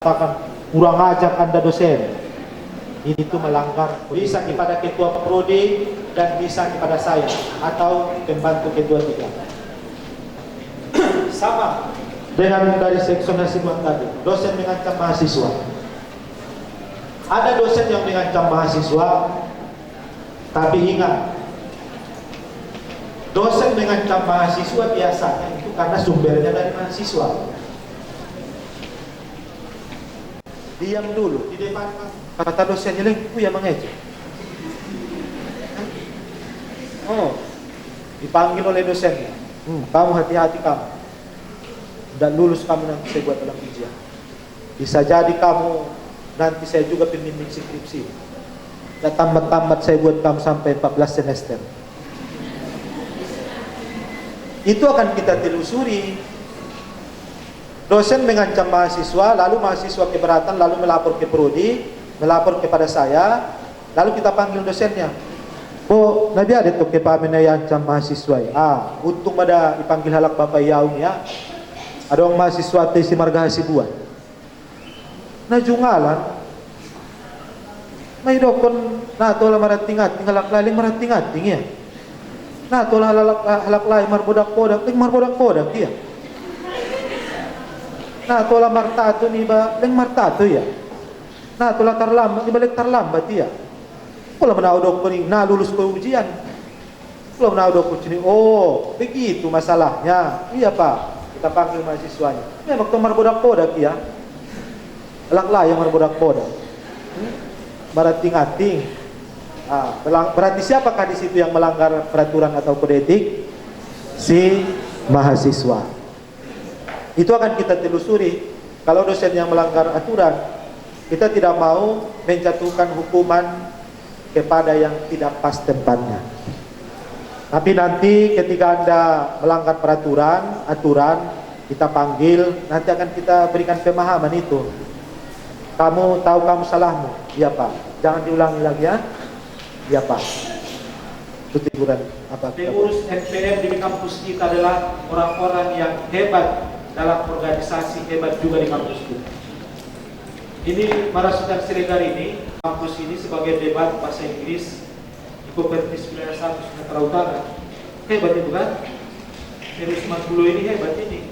katakan kurang ajar Anda dosen, ini tuh melanggar. Bisa kepada ketua prodi dan bisa kepada saya atau pembantu ketua tiga. Sama dengan dari seksionasi tadi, dosen mengancam mahasiswa. Ada dosen yang mengancam mahasiswa, tapi ingat, dosen mengancam mahasiswa biasanya itu karena sumbernya dari mahasiswa. Diam dulu di depan kata dosennya lagi, ya mengejek. Oh, dipanggil oleh dosennya. Kamu hati-hati kamu. Dan lulus kamu nanti saya buat dalam ujian. Bisa jadi kamu nanti saya juga pembimbing skripsi. Dan tamat-tamat saya buat kamu sampai 14 semester. Itu akan kita telusuri. Dosen mengancam mahasiswa, lalu mahasiswa keberatan, lalu melapor ke prodi, melapor kepada saya, lalu kita panggil dosennya. Oh, nabi ada tuh kepamin yang ancam mahasiswa. Untung pada dipanggil halak bapak yaung ya. Ada orang mahasiswa tesi margahasi buat. Nah jungalan, may dokon na tola maratingat, halak laling maratingat ya. Nah tola halak laling marbodak-bodak, marbodak-bodak ya. Nah, tola martato ni ba, leng martato ya. Nah, tola tarlambat, ni balik tarlambat ya. Kalau menaudok ko ni, lulus ko ujian. Kalau menaudok ko ni, oh, begitu masalahnya. Iya Pak, kita panggil mahasiswanya. Memang to marbodak-bodak ya. Alak yang marbodak-bodak. Marating-ating. Berarti siapakah di situ yang melanggar peraturan atau kode etik? Si mahasiswa. Itu akan kita telusuri. Kalau dosen yang melanggar aturan, kita tidak mau menjatuhkan hukuman kepada yang tidak pas tempatnya. Tapi nanti ketika Anda melanggar aturan, kita panggil, nanti akan kita berikan pemahaman itu. Kamu tahu kamu salahmu, iya Pak. Jangan diulangi lagi ya, iya Pak. Itu teguran apa? Pengurus NPM di kampus kita adalah orang-orang yang hebat dalam organisasi, hebat juga di kampus kita. Ini Marasudan Siregar ini, kampus ini sebagai debat bahasa Inggris di Kopernis Wilayah 1 Sumatera Utara. Hebat itu kan? Terus Mas Bulu ini hebat ini.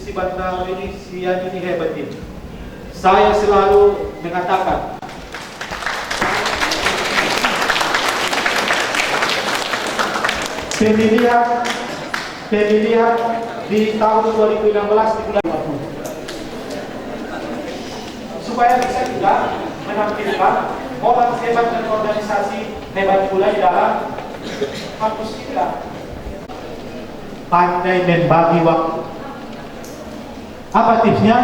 Si Bandar ini, si Yan ini hebat ini. Saya selalu mengatakan, pemilihan di tahun 2016 di bulan supaya bisa juga menampilkan orang hebat dan organisasi hebat pula di dalam kampus kita. Pandai membagi waktu. Apa tipsnya?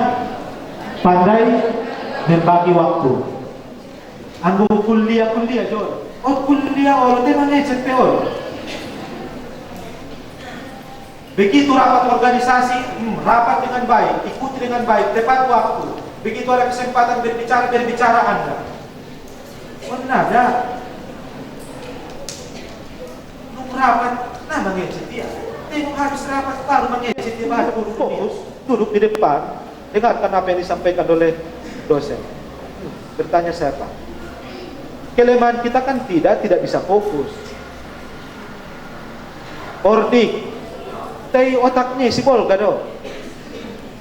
Pandai membagi waktu. Anggo kuliah Jor. Oh kuliah tema ngecek teor. Begitu rapat organisasi, rapat dengan baik, ikuti dengan baik, tepat waktu. Begitu ada kesempatan berbicara Anda. Mana ada? Nung rapat, mengecek dia. Tengok habis rapat, baru mengecek dia, baru fokus, duduk di depan. Dengarkan apa yang disampaikan oleh dosen. Bertanya siapa? Kelemahan kita kan tidak bisa fokus. Ordik. Tay otaknya si Bolga do.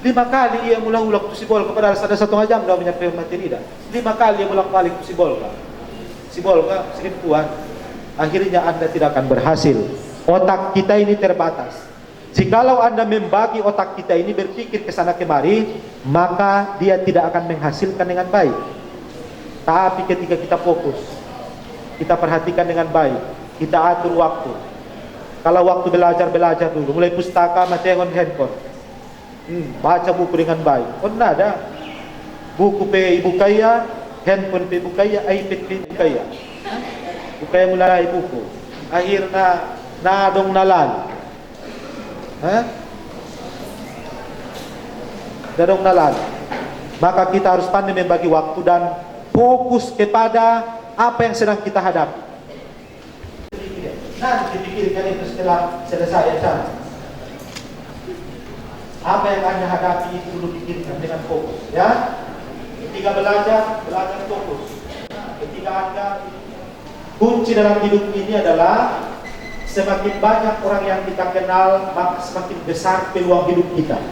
5 kali ia ulang-ulang si Bolga padahal ada 1 jam dah punya materi dah. 5 kali ia ulang-balik si Bolga. Si Bolga seribuan. Akhirnya Anda tidak akan berhasil. Otak kita ini terbatas. Jikalau Anda membagi otak kita ini berpikir ke sana kemari, maka dia tidak akan menghasilkan dengan baik. Tapi ketika kita fokus, kita perhatikan dengan baik, kita atur waktu. Kalau waktu belajar dulu, mulai pustaka, macam handphone. Baca buku dengan baik. Oh, ada buku pe ibu kaya, handphone pe ibu kaya, iPad pe ibu kaya. Buka mulai buku. Akhirnya nadong nalan. Nadong nalan. Maka kita harus pandai membagi waktu dan fokus kepada apa yang sedang kita hadapi. Nanti dipikirkan itu setelah selesai ya. Apa yang Anda hadapi itu dulu pikirkan dengan fokus ya. Ketika belajar, belajar fokus. Ketika Anda, kunci dalam hidup ini adalah semakin banyak orang yang kita kenal, maka semakin besar peluang hidup kita.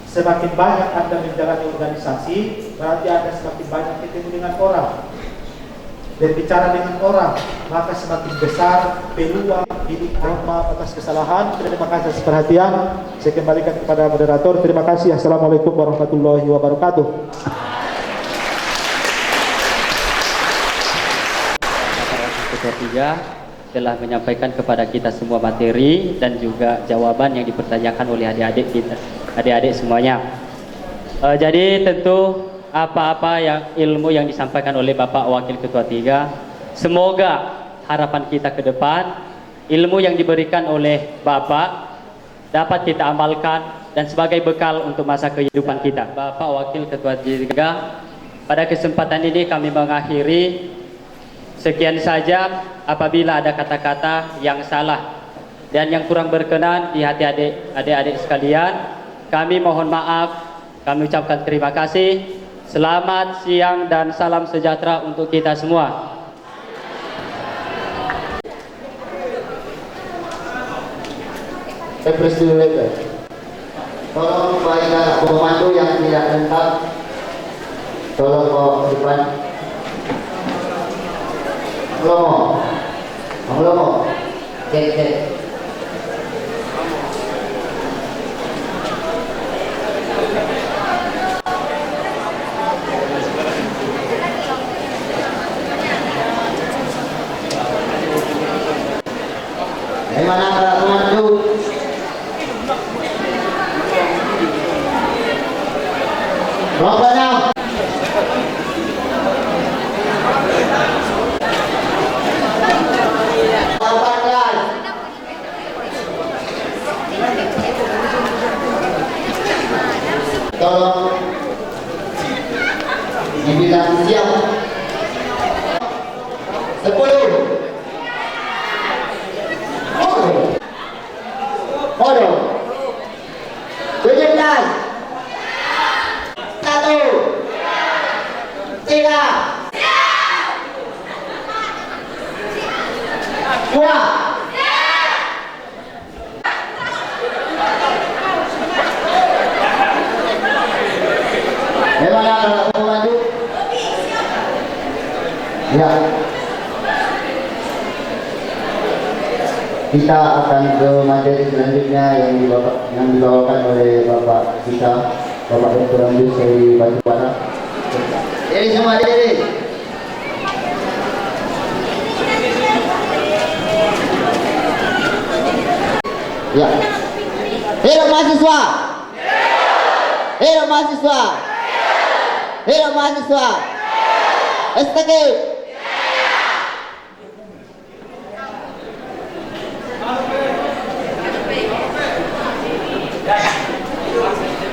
Semakin banyak Anda menjalani organisasi, berarti Anda semakin banyak ketemu dengan orang, berbicara dengan orang, maka semakin besar peluang hidup. Maaf atas kesalahan. Terima kasih atas perhatian. Saya kembalikan kepada moderator. Terima kasih. Assalamualaikum warahmatullahi wabarakatuh. Ketua 3 telah menyampaikan kepada kita semua materi dan juga jawaban yang dipertanyakan oleh adik-adik kita, adik-adik semuanya. Jadi tentu apa-apa yang ilmu yang disampaikan oleh Bapak Wakil Ketua 3, semoga harapan kita ke depan, ilmu yang diberikan oleh Bapak dapat kita amalkan dan sebagai bekal untuk masa kehidupan kita. Bapak Wakil Ketua 3, pada kesempatan ini kami mengakhiri. Sekian saja. Apabila ada kata-kata yang salah dan yang kurang berkenan di hati adik-adik sekalian, kami mohon maaf. Kami ucapkan terima kasih. Selamat siang dan salam sejahtera untuk kita semua. Tolong kepada komando yang tidak lengkap, tolong ke depan. Lomo, cek. Mana para komando? Kelompok 6. Tolong dibilang siap. 10. Modo 17. 1 3 2. Bagaimana kalau kamu maju? Ya. Kita akan ke materi selanjutnya yang dibawakan oleh Bapak kita, Bapak Dr. Andus dari Batubara. Jadi semua diri. Ya. Hidup mahasiswa. Hidup mahasiswa. Hidup mahasiswa. STQ.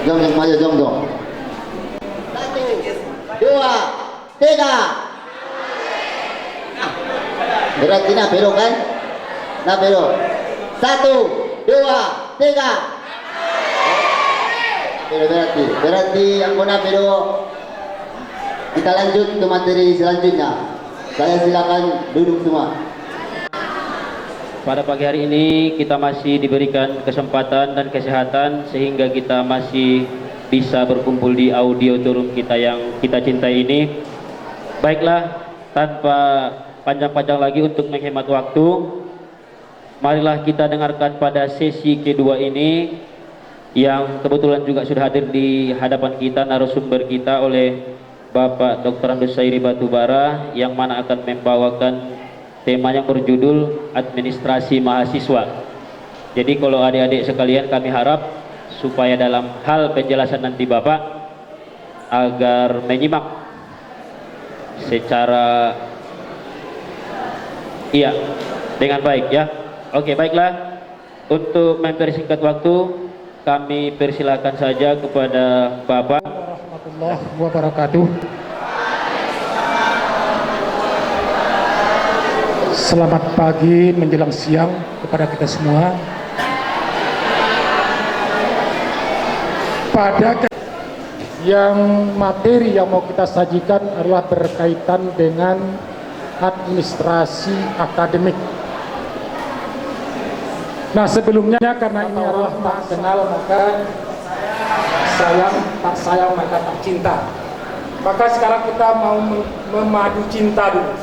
Jom maju, jom. 1 2 3. Berarti nak belok kan? Nak belok. 1 2 3. Berarti yang mana belok. Kita lanjut ke materi selanjutnya. Saya silakan duduk semua. Pada pagi hari ini kita masih diberikan kesempatan dan kesehatan sehingga kita masih bisa berkumpul di auditorium kita yang kita cintai ini. Baiklah, tanpa panjang-panjang lagi untuk menghemat waktu, marilah kita dengarkan pada sesi kedua ini yang kebetulan juga sudah hadir di hadapan kita narasumber kita oleh Bapak Dr. Andus Sairi Batubara, yang mana akan membawakan tema yang berjudul administrasi mahasiswa. Jadi kalau adik-adik sekalian, kami harap supaya dalam hal penjelasan nanti Bapak agar menyimak secara dengan baik ya. Oke, baiklah. Untuk mempersingkat waktu, kami persilakan saja kepada Bapak. Warahmatullahi wabarakatuh. Selamat pagi menjelang siang kepada kita semua. Yang materi yang mau kita sajikan adalah berkaitan dengan administrasi akademik. Nah, sebelumnya karena ini adalah tak kenal maka sayang, tak sayang maka tak cinta. Maka sekarang kita mau memadu cinta dulu.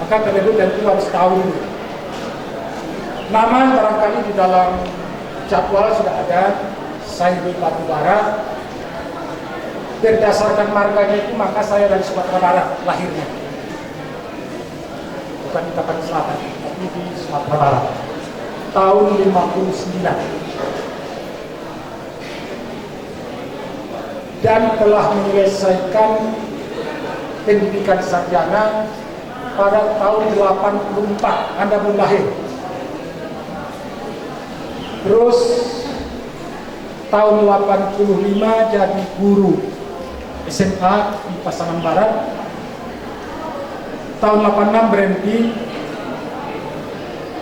Maka terlebih tentu harus tahu dulu. Nama barangkali di dalam jadwal sudah ada, Saidi Batubara. Berdasarkan marganya itu maka saya dari Sumatera Barat lahirnya. Bukan di Tapan Selatan, tapi di Sumatera Barat. Tahun 59. Dan telah menyelesaikan pendidikan sarjana pada tahun 84. Anda belum lahir. Terus tahun 85 jadi guru SMA di Pasaman Barat. Tahun 86 berhenti.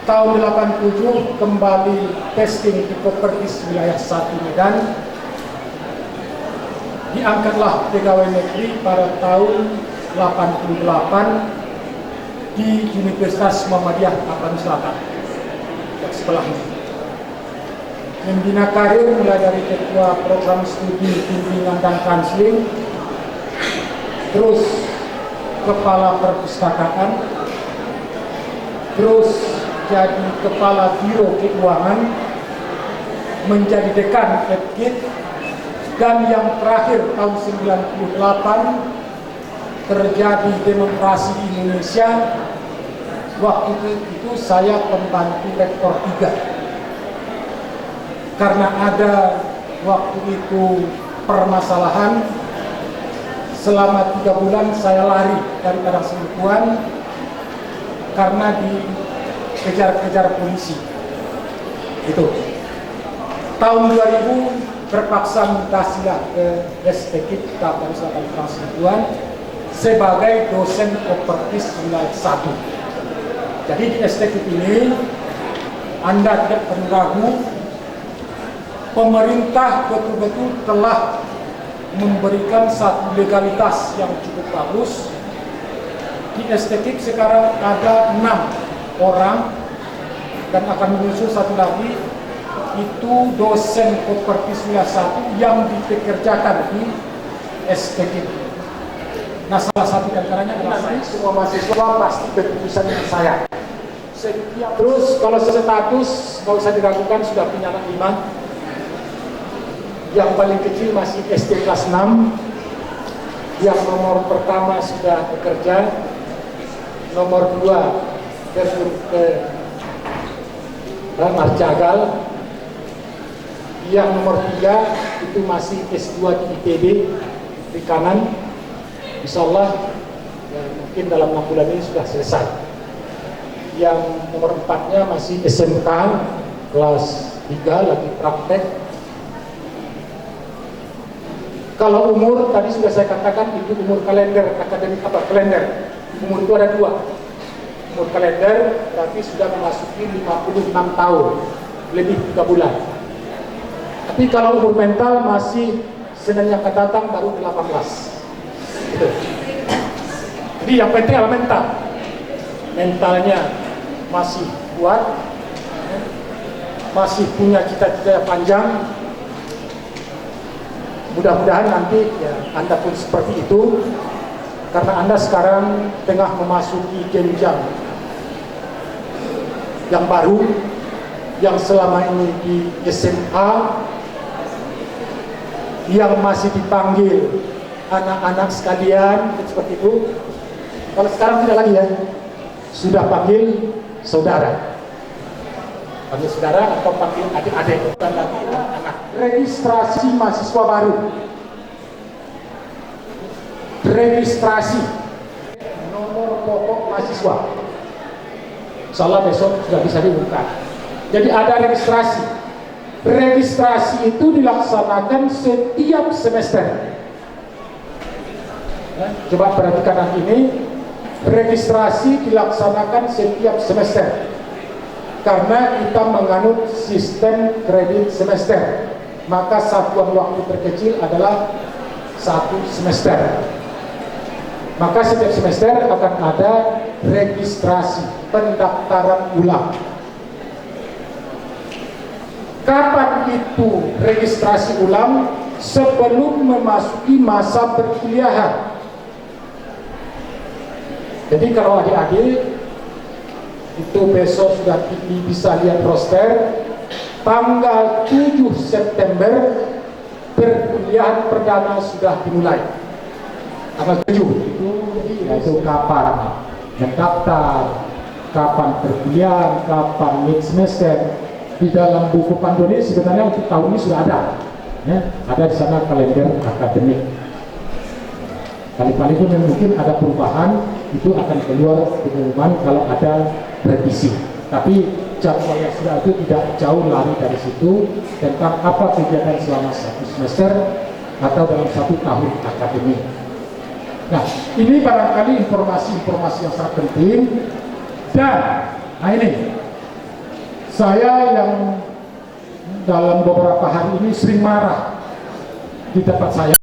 Tahun 87 kembali testing di Kopertis wilayah 1 Medan. Diangkatlah pegawai negeri pada tahun 88 di Universitas Muhammadiyah Tapan Selatan yang sebelahnya. Membina karir mulai dari ketua program studi bimbingan dan kanseling, terus kepala perpustakaan, terus jadi kepala biro keuangan, menjadi dekan FKIP, dan yang terakhir tahun 98 terjadi demonstrasi di Indonesia. Waktu itu saya pembantu rektor 3 karena ada waktu itu permasalahan. Selama 3 bulan saya lari dari Padang Sidempuan karena dikejar-kejar polisi. Itu tahun 2000 terpaksa mutasilah ke STKIP Tapan Selatan Padang Sidempuan sebagai dosen Kopertis wilayah 1. Jadi di STKIP ini Anda tidak perlu ragu, pemerintah betul-betul telah memberikan satu legalitas yang cukup bagus. Di STKIP sekarang ada 6 orang dan akan menyusul satu lagi, itu dosen Kopertis wilayah 1 yang dipekerjakan di STKIP. Nah, salah satu antaranya adalah nanti semua mahasiswa pasti berurusan dengan saya. Terus kalau status nggak usah diragukan, sudah punya anak 5. Yang paling kecil masih SD kelas 6. Yang nomor pertama sudah bekerja. Nomor 2 terjun ke Marjagal. Yang nomor 3 itu masih S2 di ITB di kanan. Insyaallah ya, mungkin dalam 6 bulan ini sudah selesai. Yang nomor 4-nya masih SMK kelas 3 lagi praktek. Kalau umur tadi sudah saya katakan itu umur kalender akademik apa kalender. Umur itu ada 2. Umur kalender berarti sudah memasuki 56 tahun lebih 3 bulan. Tapi kalau umur mental masih Senin yang akan datang baru 18. Gitu. Jadi yang penting adalah mental. Mentalnya masih kuat, masih punya cita-cita yang panjang. Mudah-mudahan nanti ya Anda pun seperti itu, karena Anda sekarang tengah memasuki jenjang yang baru, yang selama ini di SMA, yang masih dipanggil anak-anak sekalian seperti itu. Kalau sekarang tidak lagi ya, sudah panggil saudara, panggil saudara atau panggil adik-adik, bukan lagi anak. Registrasi mahasiswa baru, registrasi nomor pokok mahasiswa, insyaallah besok sudah bisa dibuka. Jadi ada registrasi. Registrasi itu dilaksanakan setiap semester. Coba perhatikan nanti ini, registrasi dilaksanakan setiap semester karena kita menganut sistem kredit semester. maka satuan waktu terkecil adalah 1 semester. Maka setiap semester akan ada registrasi pendaftaran ulang. Kapan itu registrasi ulang? Sebelum memasuki masa perkuliahan. Jadi kalau adik-adik itu besok sudah bisa lihat roster, tanggal 7 September perkuliahan perdana sudah dimulai. Tanggal 7 itu yaitu kapan mendaftar, kapan perkuliahan, kapan mid semester. Di dalam buku panduan ini sebenarnya untuk tahun ini sudah ada, ya, ada di sana kalender akademik. Kali-kali pun mungkin ada perubahan, itu akan keluar pengumuman kalau ada revisi. Tapi jadwalnya sudah itu tidak jauh lari dari situ tentang apa kegiatan selama 1 semester atau dalam 1 tahun akademik. Nah, ini barangkali informasi-informasi yang sangat penting. Dan, nah ini, saya yang dalam beberapa hari ini sering marah di tempat saya.